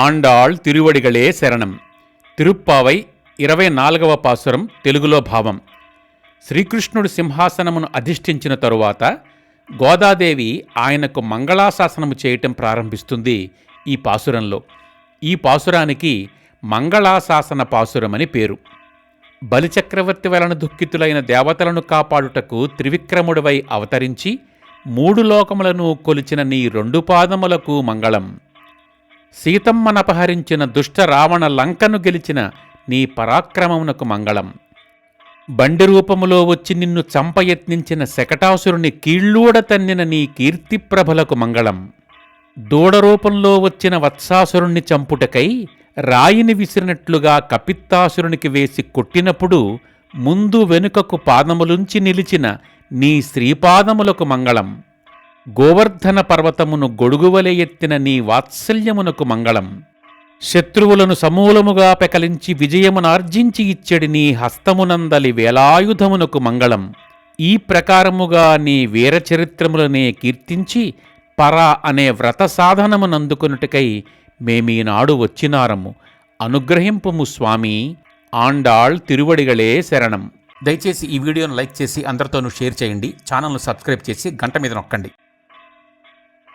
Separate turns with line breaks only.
ఆండాళ్ తిరువడిగళే శరణం. తిరుప్పావై 24వ పాసురం తెలుగులో భావం. శ్రీకృష్ణుడు సింహాసనమును అధిష్ఠించిన తరువాత గోదాదేవి ఆయనకు మంగళాశాసనము చేయటం ప్రారంభిస్తుంది ఈ పాసురంలో. ఈ పాసురానికి మంగళాశాసన పాసురమని పేరు. బలిచక్రవర్తి వలన దుఃఖితులైన దేవతలను కాపాడుటకు త్రివిక్రముడివై అవతరించి 3 లోకములను కొలిచిన నీ 2 పాదములకు మంగళం. సీతమ్మనపహరించిన దుష్ట రావణ లంకను గెలిచిన నీ పరాక్రమమునకు మంగళం. బండి రూపములో వచ్చి నిన్ను చంపయత్నించిన శకటాసురుని కీళ్ళూడ తన్నిన నీ కీర్తిప్రభలకు మంగళం. దూడరూపంలో వచ్చిన వత్సాసురుణ్ణి చంపుటకై రాయిని విసిరినట్లుగా కపిత్తాసురునికి వేసి కొట్టినప్పుడు ముందు వెనుకకు పాదములుంచి నిలిచిన నీ శ్రీపాదములకు మంగళం. గోవర్ధన పర్వతమును గొడుగువలె ఎత్తిన నీ వాత్సల్యమునకు మంగళం. శత్రువులను సమూలముగా పెకలించి విజయమునార్జించి ఇచ్చడి నీ హస్తమునందలి వేలాయుధమునకు మంగళం. ఈ ప్రకారముగా నీ వీరచరిత్రములనే కీర్తించి పరా అనే వ్రత సాధనమునందుకొనుటకై మేమీనాడు వచ్చినారము. అనుగ్రహింపుము స్వామి. ఆండాళ్ తిరువడిగళే శరణం. దయచేసి ఈ వీడియోను లైక్ చేసి అందరితోనూ షేర్ చేయండి. ఛానల్ను సబ్స్క్రైబ్ చేసి గంట మీద నొక్కండి.